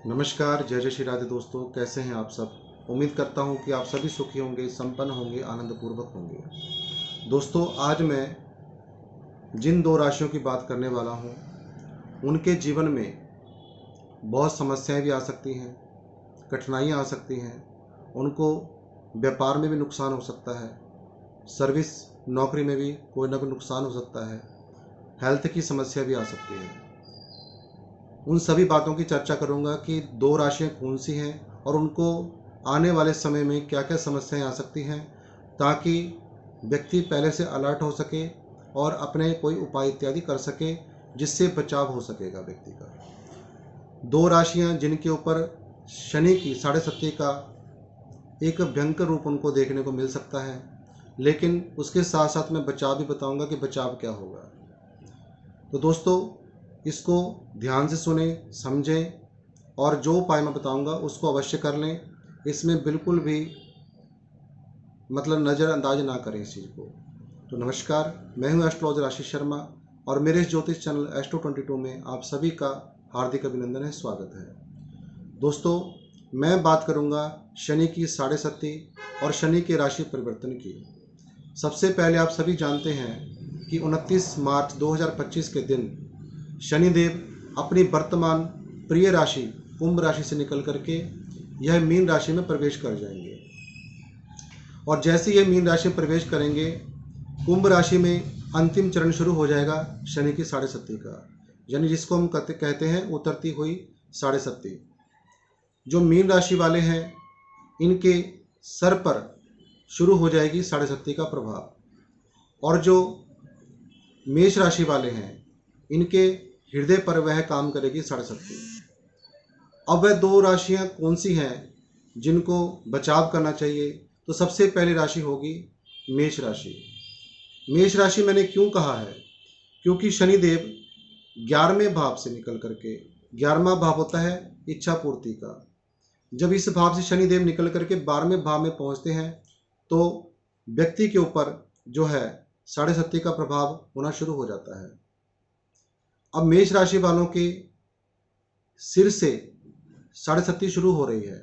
नमस्कार, जय जय श्री राधे दोस्तों। कैसे हैं आप सब। उम्मीद करता हूं कि आप सभी सुखी होंगे, संपन्न होंगे, आनंदपूर्वक होंगे। दोस्तों, आज मैं जिन दो राशियों की बात करने वाला हूं, उनके जीवन में बहुत समस्याएं भी आ सकती हैं, कठिनाइयां आ सकती हैं। उनको व्यापार में भी नुकसान हो सकता है, सर्विस नौकरी में भी कोई ना कोई नुकसान हो सकता है, हेल्थ की समस्या भी आ सकती है। उन सभी बातों की चर्चा करूंगा कि दो राशियां कौन सी हैं और उनको आने वाले समय में क्या क्या समस्याएं आ सकती हैं, ताकि व्यक्ति पहले से अलर्ट हो सके और अपने कोई उपाय इत्यादि कर सके, जिससे बचाव हो सकेगा व्यक्ति का। दो राशियां जिनके ऊपर शनि की 7.5 का एक भयंकर रूप उनको देखने को मिल सकता है, लेकिन उसके साथ साथ मैं बचाव भी बताऊंगा कि बचाव क्या होगा। तो दोस्तों, इसको ध्यान से सुने, समझें और जो उपाय मैं बताऊंगा उसको अवश्य कर लें। इसमें बिल्कुल भी नज़रअंदाज ना करें इस चीज़ को। तो नमस्कार, मैं हूं एस्ट्रोलॉजर आशीष शर्मा और मेरे इस ज्योतिष चैनल एस्ट्रो 22 में आप सभी का हार्दिक अभिनंदन है, स्वागत है। दोस्तों, मैं बात करूंगा शनि की 7.5 और शनि के राशि परिवर्तन की। सबसे पहले आप सभी जानते हैं कि 29 मार्च 2025 के दिन शनिदेव अपनी वर्तमान प्रिय राशि कुंभ राशि से निकल करके यह मीन राशि में प्रवेश कर जाएंगे। और जैसे ये मीन राशि में प्रवेश करेंगे, कुंभ राशि में अंतिम चरण शुरू हो जाएगा शनि की 7.5 का, यानी जिसको हम कहते हैं उतरती हुई 7.5। जो मीन राशि वाले हैं, इनके सर पर शुरू हो जाएगी 7.5 का प्रभाव, और जो मेष राशि वाले हैं, इनके हृदय पर वह काम करेगी 7.5। अब वह दो राशियां कौन सी हैं जिनको बचाव करना चाहिए? तो सबसे पहली राशि होगी मेष राशि। मेष राशि मैंने क्यों कहा है? क्योंकि शनिदेव 11वें भाव से निकल करके, 11वां भाव होता है इच्छा पूर्ति का, जब इस भाव से शनिदेव निकल करके 12वें भाव में पहुंचते हैं तो व्यक्ति के ऊपर जो है 7.5 का प्रभाव होना शुरू हो जाता है। अब मेष राशि वालों के सिर से 7.5 शुरू हो रही है,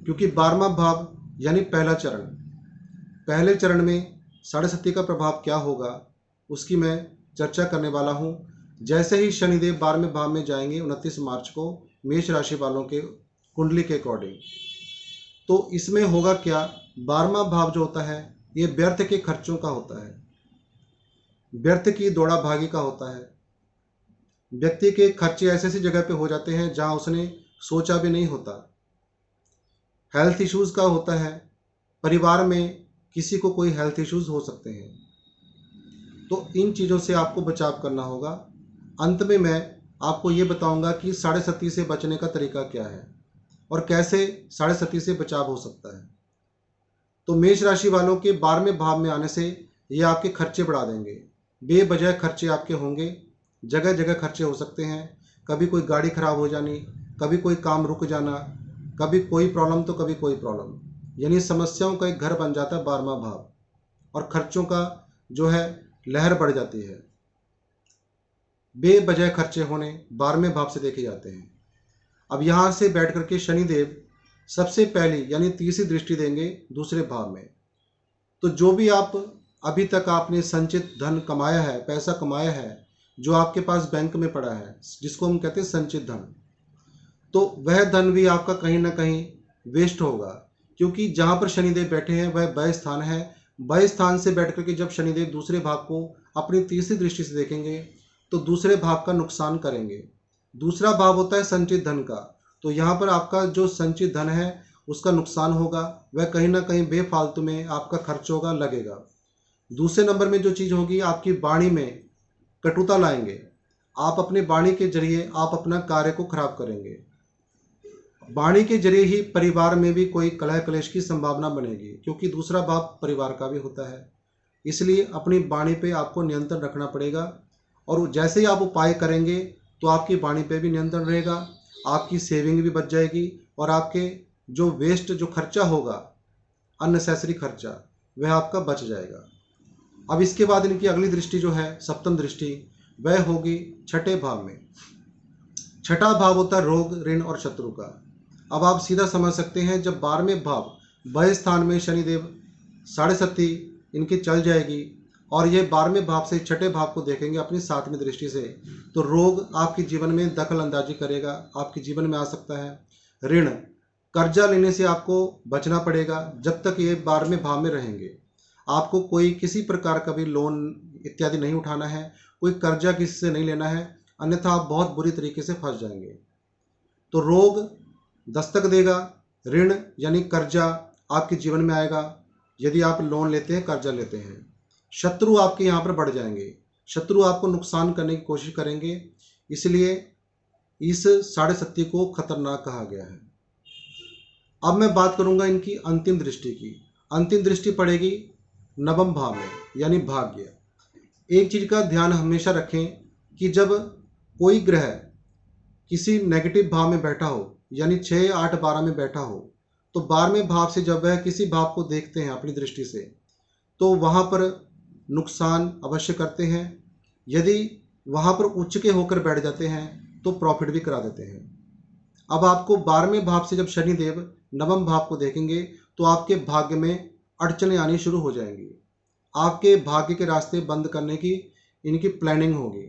क्योंकि 12वां भाव यानी पहले चरण में 7.5 का प्रभाव क्या होगा उसकी मैं चर्चा करने वाला हूं। जैसे ही शनिदेव 12वें भाव में जाएंगे 29 मार्च को मेष राशि वालों के कुंडली के अकॉर्डिंग, तो इसमें होगा क्या? 12वां भाव जो होता है ये व्यर्थ के खर्चों का होता है, व्यर्थ की दौड़ा भागी का होता है। व्यक्ति के खर्चे ऐसी ऐसी जगह पे हो जाते हैं जहां उसने सोचा भी नहीं होता। हेल्थ इश्यूज का होता है, परिवार में किसी को कोई हेल्थ इश्यूज हो सकते हैं, तो इन चीज़ों से आपको बचाव करना होगा। अंत में मैं आपको ये बताऊंगा कि 7.5 से बचने का तरीका क्या है और कैसे 7.5 से बचाव हो सकता है। तो मेष राशि वालों के 12वें भाव में आने से ये आपके खर्चे बढ़ा देंगे। बेवजह खर्चे आपके होंगे, जगह जगह खर्चे हो सकते हैं। कभी कोई गाड़ी खराब हो जानी, कभी कोई काम रुक जाना, कभी कोई प्रॉब्लम तो कभी कोई प्रॉब्लम, यानी समस्याओं का एक घर बन जाता है 12वां भाव, और खर्चों का जो है लहर बढ़ जाती है। बेवजह खर्चे होने 12वें भाव से देखे जाते हैं। अब यहाँ से बैठ करके शनिदेव सबसे पहली यानी तीसरी दृष्टि देंगे दूसरे भाव में। तो जो भी आप अभी तक आपने संचित धन कमाया है, पैसा कमाया है, जो आपके पास बैंक में पड़ा है, जिसको हम कहते हैं संचित धन, तो वह धन भी आपका कहीं ना कहीं वेस्ट होगा, क्योंकि जहां पर शनिदेव बैठे हैं वह व्यय स्थान है। व्यय स्थान से बैठ करके जब शनिदेव दूसरे भाव को अपनी तीसरी दृष्टि से देखेंगे तो दूसरे भाव का नुकसान करेंगे। दूसरा भाव होता है संचित धन का, तो यहाँ पर आपका जो संचित धन है उसका नुकसान होगा, वह कहीं ना कहीं बेफालतू में आपका खर्च होगा, लगेगा। दूसरे नंबर में जो चीज़ होगी, आपकी वाणी में कटुता लाएंगे। आप अपने वाणी के जरिए आप अपना कार्य को खराब करेंगे। वाणी के जरिए ही परिवार में भी कोई कलह कलेश की संभावना बनेगी, क्योंकि दूसरा भाव परिवार का भी होता है। इसलिए अपनी वाणी पे आपको नियंत्रण रखना पड़ेगा, और जैसे ही आप उपाय करेंगे तो आपकी वाणी पे भी नियंत्रण रहेगा, आपकी सेविंग भी बच जाएगी, और आपके जो वेस्ट जो खर्चा होगा, अननेसेसरी खर्चा, वह आपका बच जाएगा। अब इसके बाद इनकी अगली दृष्टि जो है सप्तम दृष्टि, वह होगी छठे भाव में। छठा भाव होता है रोग, ऋण और शत्रु का। अब आप सीधा समझ सकते हैं, जब 12वें भाव व्यय स्थान में शनिदेव 7.5 इनकी चल जाएगी और ये 12वें भाव से छठे भाव को देखेंगे अपनी 7वीं दृष्टि से, तो रोग आपके जीवन में दखल अंदाजी करेगा, आपके जीवन में आ सकता है। ऋण, कर्जा लेने से आपको बचना पड़ेगा जब तक ये 12वें भाव में रहेंगे। आपको कोई किसी प्रकार का भी लोन इत्यादि नहीं उठाना है, कोई कर्जा किसी से नहीं लेना है, अन्यथा आप बहुत बुरी तरीके से फंस जाएंगे। तो रोग दस्तक देगा, ऋण यानी कर्जा आपके जीवन में आएगा यदि आप लोन लेते हैं, कर्जा लेते हैं। शत्रु आपके यहाँ पर बढ़ जाएंगे, शत्रु आपको नुकसान करने की कोशिश करेंगे, इसलिए इस 7.5 को खतरनाक कहा गया है। अब मैं बात करूंगा इनकी अंतिम दृष्टि की। अंतिम दृष्टि पड़ेगी 9वें भाव में यानी भाग्य। एक चीज का ध्यान हमेशा रखें कि जब कोई ग्रह किसी नेगेटिव भाव में बैठा हो यानी 6, 8, 12 में बैठा हो, तो 12वें भाव से जब वह किसी भाव को देखते हैं अपनी दृष्टि से, तो वहाँ पर नुकसान अवश्य करते हैं। यदि वहाँ पर उच्च के होकर बैठ जाते हैं तो प्रॉफिट भी करा देते हैं। अब आपको 12वें भाव से जब शनिदेव 9वें भाव को देखेंगे तो आपके भाग्य में अड़चनें आनी शुरू हो जाएंगी, आपके भाग्य के रास्ते बंद करने की इनकी प्लानिंग होगी।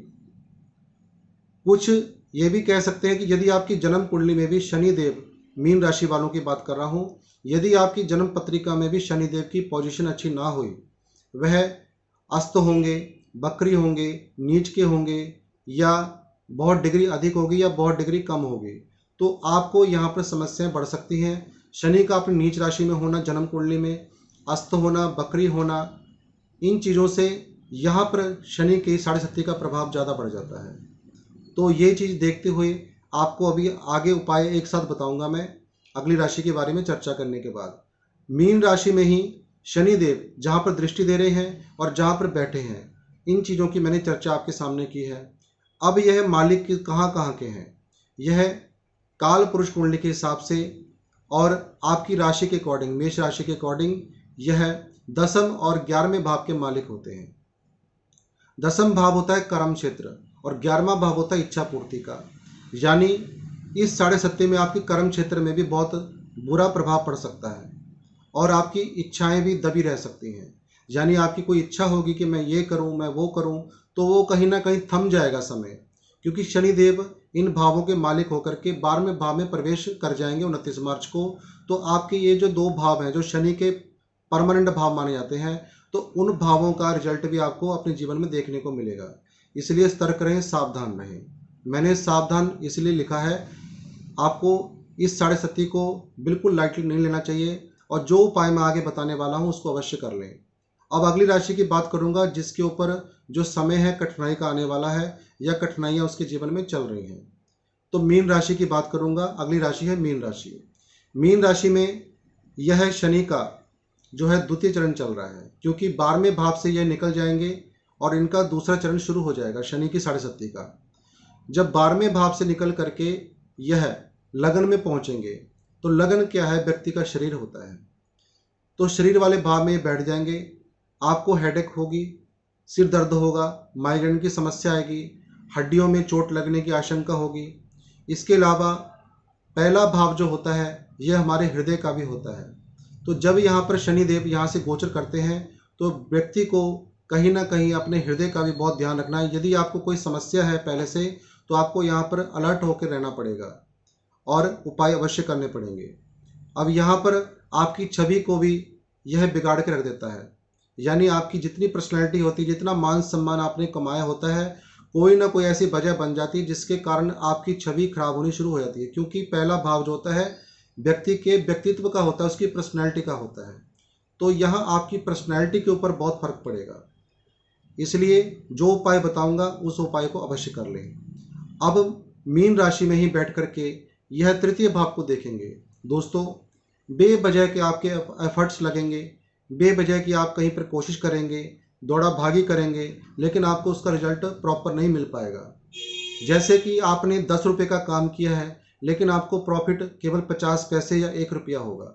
कुछ ये भी कह सकते हैं कि यदि आपकी जन्म कुंडली में भी शनिदेव, मीन राशि वालों की बात कर रहा हूँ, यदि आपकी जन्म पत्रिका में भी शनिदेव की पोजीशन अच्छी ना हुई, वह अस्त होंगे, बकरी होंगे, नीच के होंगे, या बहुत डिग्री अधिक होगी या बहुत डिग्री कम होगी, तो आपको यहाँ पर समस्याएं बढ़ सकती हैं। शनि का अपनी नीच राशि में होना, जन्म कुंडली में अस्त होना, बकरी होना, इन चीज़ों से यहाँ पर शनि के 7.5 का प्रभाव ज़्यादा बढ़ जाता है। तो ये चीज़ देखते हुए आपको अभी आगे उपाय एक साथ बताऊंगा मैं अगली राशि के बारे में चर्चा करने के बाद। मीन राशि में ही शनिदेव जहाँ पर दृष्टि दे रहे हैं और जहाँ पर बैठे हैं, इन चीज़ों की मैंने चर्चा आपके सामने की है। अब यह मालिक कहाँ कहाँ के हैं, यह काल पुरुष कुंडली के हिसाब से और आपकी राशि के अकॉर्डिंग, मेष राशि के अकॉर्डिंग यह 10वें और 11वें भाव के मालिक होते हैं। 10वां भाव होता है कर्म क्षेत्र और 11वां भाव होता है इच्छा पूर्ति का। यानी इस 7.5 में आपके कर्म क्षेत्र में भी बहुत बुरा प्रभाव पड़ सकता है और आपकी इच्छाएं भी दबी रह सकती हैं। यानी आपकी कोई इच्छा होगी कि मैं ये करूं, मैं वो करूं, तो वो कहीं ना कहीं थम जाएगा समय, क्योंकि शनिदेव इन भावों के मालिक होकर के 12वें भाव में प्रवेश कर जाएंगे 29 मार्च को। तो आपके ये जो 2 भाव हैं जो शनि के परमानेंट भाव माने जाते हैं, तो उन भावों का रिजल्ट भी आपको अपने जीवन में देखने को मिलेगा। इसलिए सतर्क रहें, सावधान रहें। मैंने सावधान इसलिए लिखा है, आपको इस 7.5 को बिल्कुल लाइटली नहीं लेना चाहिए और जो उपाय मैं आगे बताने वाला हूँ उसको अवश्य कर लें। अब अगली राशि की बात करूँगा जिसके ऊपर जो समय है कठिनाई का आने वाला है या कठिनाइयाँ उसके जीवन में चल रही हैं। तो मीन राशि की बात करूँगा। अगली राशि है मीन राशि। मीन राशि में यह शनि का जो है द्वितीय चरण चल रहा है, क्योंकि 12वें भाव से यह निकल जाएंगे और इनका दूसरा चरण शुरू हो जाएगा शनि की 7.5 का। जब 12वें भाव से निकल करके यह लगन में पहुंचेंगे, तो लगन क्या है, व्यक्ति का शरीर होता है, तो शरीर वाले भाव में बैठ जाएंगे। आपको हेडेक होगी, सिर दर्द होगा, माइग्रेन की समस्या आएगी, हड्डियों में चोट लगने की आशंका होगी। इसके अलावा पहला भाव जो होता है यह हमारे हृदय का भी होता है। तो जब यहाँ पर शनिदेव यहाँ से गोचर करते हैं तो व्यक्ति को कहीं ना कहीं अपने हृदय का भी बहुत ध्यान रखना है। यदि आपको कोई समस्या है पहले से, तो आपको यहाँ पर अलर्ट होकर रहना पड़ेगा और उपाय अवश्य करने पड़ेंगे। अब यहाँ पर आपकी छवि को भी यह बिगाड़ के रख देता है। यानी आपकी जितनी पर्सनैलिटी होती है, जितना मान सम्मान आपने कमाया होता है, कोई ना कोई ऐसी वजह बन जाती है जिसके कारण आपकी छवि खराब होनी शुरू हो जाती है। क्योंकि पहला भाव जो होता है व्यक्ति के व्यक्तित्व का होता है, उसकी पर्सनैलिटी का होता है। तो यहाँ आपकी पर्सनैलिटी के ऊपर बहुत फर्क पड़ेगा। इसलिए जो उपाय बताऊंगा उस उपाय को अवश्य कर लें। अब मीन राशि में ही बैठ करके यह तृतीय भाव को देखेंगे। दोस्तों, बेवजह के आपके एफर्ट्स लगेंगे, बेवजह की आप कहीं पर कोशिश करेंगे, दौड़ा भागी करेंगे, लेकिन आपको उसका रिजल्ट प्रॉपर नहीं मिल पाएगा। जैसे कि आपने 10 रुपये का काम किया है लेकिन आपको प्रॉफिट केवल 50 पैसे या 1 रुपया होगा।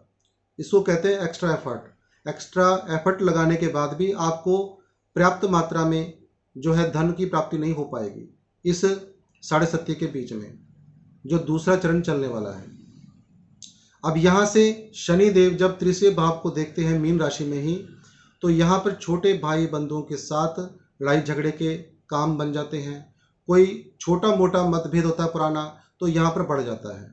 इसको कहते हैं एक्स्ट्रा एफर्ट। एक्स्ट्रा एफर्ट लगाने के बाद भी आपको पर्याप्त मात्रा में जो है धन की प्राप्ति नहीं हो पाएगी इस 7.5 के बीच में। जो दूसरा चरण चलने वाला है। अब यहाँ से शनि देव जब तीसरे भाव को देखते हैं मीन राशि में ही, तो यहाँ पर छोटे भाई बंधुओं के साथ लड़ाई झगड़े के काम बन जाते हैं। कोई छोटा मोटा मतभेद होता है पुराना, तो यहाँ पर बढ़ जाता है।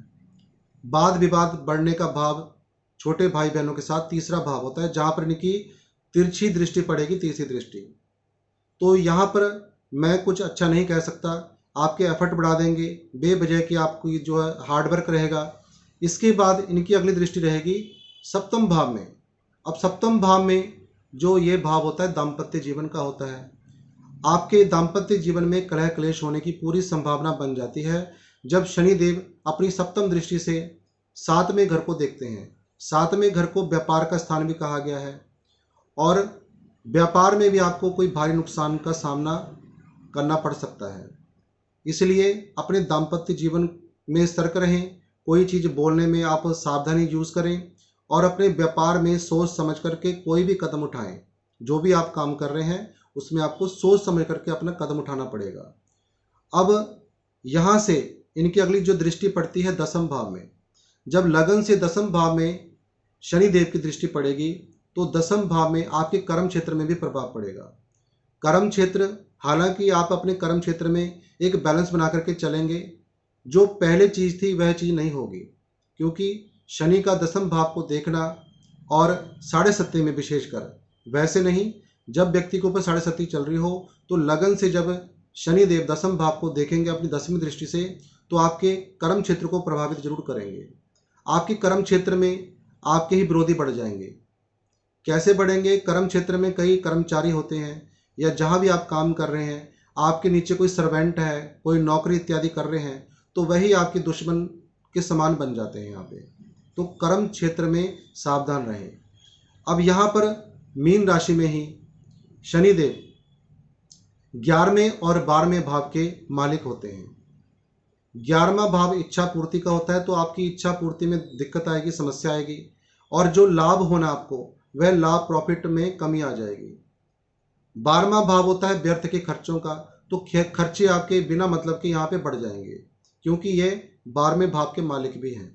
वाद विवाद बढ़ने का भाव छोटे भाई बहनों के साथ तीसरा भाव होता है, जहाँ पर इनकी तिरछी दृष्टि पड़ेगी, तीसरी दृष्टि। तो यहाँ पर मैं कुछ अच्छा नहीं कह सकता, आपके एफर्ट बढ़ा देंगे बेवजह कि आपको जो है हार्डवर्क रहेगा। इसके बाद इनकी अगली दृष्टि रहेगी सप्तम भाव में। अब सप्तम भाव में जो ये भाव होता है दाम्पत्य जीवन का होता है। आपके दाम्पत्य जीवन में कलह क्लेश होने की पूरी संभावना बन जाती है जब शनिदेव अपनी सप्तम दृष्टि से सातवें घर को देखते हैं। सातवें घर को व्यापार का स्थान भी कहा गया है, और व्यापार में भी आपको कोई भारी नुकसान का सामना करना पड़ सकता है। इसलिए अपने दाम्पत्य जीवन में सतर्क रहें, कोई चीज़ बोलने में आप सावधानी यूज़ करें, और अपने व्यापार में सोच समझ करके कोई भी कदम उठाएं। जो भी आप काम कर रहे हैं उसमें आपको सोच समझ करके अपना कदम उठाना पड़ेगा। अब यहाँ से इनकी अगली जो दृष्टि पड़ती है दसम भाव में। जब लगन से दसम भाव में शनि देव की दृष्टि पड़ेगी तो दसम भाव में आपके कर्म क्षेत्र में भी प्रभाव पड़ेगा। कर्म क्षेत्र, हालांकि आप अपने कर्म क्षेत्र में एक बैलेंस बना करके चलेंगे, जो पहले चीज़ थी वह चीज़ नहीं होगी, क्योंकि शनि का दसम भाव को देखना और साढ़े सत्ती में विशेषकर वैसे नहीं, जब व्यक्ति के ऊपर साढ़े सत्ती चल रही हो तो लगन से जब शनि देव दसम भाव को देखेंगे अपनी दसवीं दृष्टि से, तो आपके कर्म क्षेत्र को प्रभावित जरूर करेंगे। आपके कर्म क्षेत्र में आपके ही विरोधी बढ़ जाएंगे। कैसे बढ़ेंगे? कर्म क्षेत्र में कई कर्मचारी होते हैं, या जहाँ भी आप काम कर रहे हैं आपके नीचे कोई सर्वेंट है, कोई नौकरी इत्यादि कर रहे हैं, तो वही आपके दुश्मन के समान बन जाते हैं यहाँ पे। तो कर्म क्षेत्र में सावधान रहें। अब यहाँ पर मीन राशि में ही शनिदेव 11वें और 12वें भाव के मालिक होते हैं। 11वां भाव इच्छा पूर्ति का होता है, तो आपकी इच्छा पूर्ति में दिक्कत आएगी, समस्या आएगी, और जो लाभ होना आपको वह लाभ प्रॉफिट में कमी आ जाएगी। 12वां भाव होता है व्यर्थ के खर्चों का, तो खर्चे आपके बिना मतलब के यहाँ पे बढ़ जाएंगे, क्योंकि ये 12वें भाव के मालिक भी हैं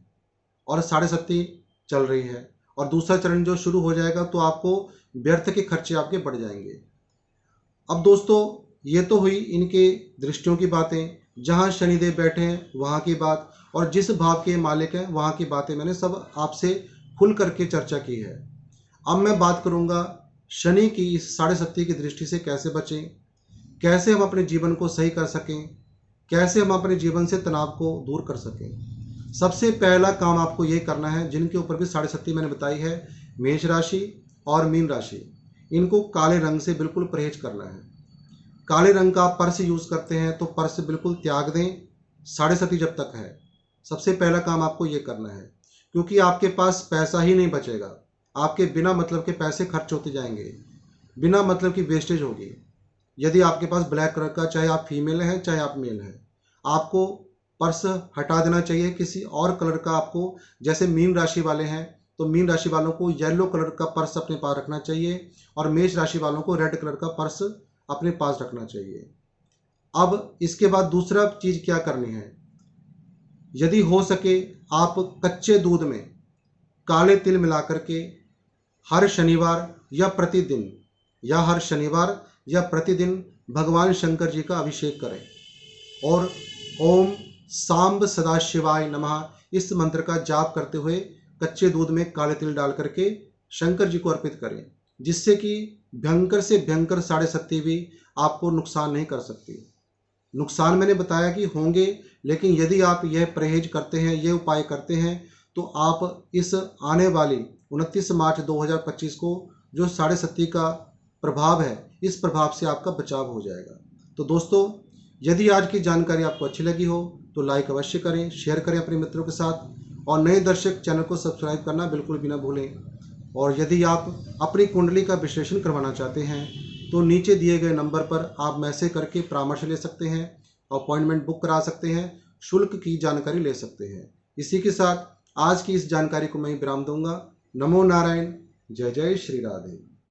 और साढ़े सत्ती चल रही है, और दूसरा चरण जो शुरू हो जाएगा तो आपको व्यर्थ के खर्चे आपके बढ़ जाएंगे। अब दोस्तों ये तो हुई इनके दृष्टियों की बातें, जहाँ शनिदेव बैठे हैं वहाँ की बात, और जिस भाव के मालिक हैं वहाँ की बातें मैंने सब आपसे खुल करके चर्चा की है। अब मैं बात करूँगा शनि की इस साढ़े सत्ती की दृष्टि से कैसे बचें, कैसे हम अपने जीवन को सही कर सकें, कैसे हम अपने जीवन से तनाव को दूर कर सकें। सबसे पहला काम आपको ये करना है, जिनके ऊपर भी साढ़े सत्ती मैंने बताई है, मेष राशि और मीन राशि, इनको काले रंग से बिल्कुल परहेज करना है। काले रंग का पर्स यूज़ करते हैं तो पर्स बिल्कुल त्याग दें, साढ़े सत्ती जब तक है। सबसे पहला काम आपको ये करना है, क्योंकि आपके पास पैसा ही नहीं बचेगा, आपके बिना मतलब के पैसे खर्च होते जाएंगे, बिना मतलब की वेस्टेज होगी। यदि आपके पास ब्लैक कलर का, चाहे आप फीमेल हैं चाहे आप मेल हैं, आपको पर्स हटा देना चाहिए, किसी और कलर का आपको, जैसे मीन राशि वाले हैं तो मीन राशि वालों को येलो कलर का पर्स अपने पास रखना चाहिए, और मेष राशि वालों को रेड कलर का पर्स अपने पास रखना चाहिए। अब इसके बाद दूसरा चीज़ क्या करनी है, यदि हो सके आप कच्चे दूध में काले तिल मिला करके हर शनिवार या प्रतिदिन, भगवान शंकर जी का अभिषेक करें, और ओम सांब सदाशिवाय नमः इस मंत्र का जाप करते हुए कच्चे दूध में काले तिल डाल करके शंकर जी को अर्पित करें, जिससे कि भयंकर से भयंकर साढ़े सत्ती भी आपको नुकसान नहीं कर सकती। नुकसान मैंने बताया कि होंगे, लेकिन यदि आप यह परहेज करते हैं, ये उपाय करते हैं, तो आप इस आने वाली 29 मार्च 2025 को जो साढ़े सत्ती का प्रभाव है, इस प्रभाव से आपका बचाव हो जाएगा। तो दोस्तों, यदि आज की जानकारी आपको अच्छी लगी हो तो लाइक अवश्य करें, शेयर करें अपने मित्रों के साथ, और नए दर्शक चैनल को सब्सक्राइब करना बिल्कुल भी ना भूलें। और यदि आप अपनी कुंडली का विश्लेषण करवाना चाहते हैं तो नीचे दिए गए नंबर पर आप मैसेज करके परामर्श ले सकते हैं, अपॉइंटमेंट बुक करा सकते हैं, शुल्क की जानकारी ले सकते हैं। इसी के साथ आज की इस जानकारी को मैं विराम दूंगा। नमो नारायण, जय जय श्री राधे।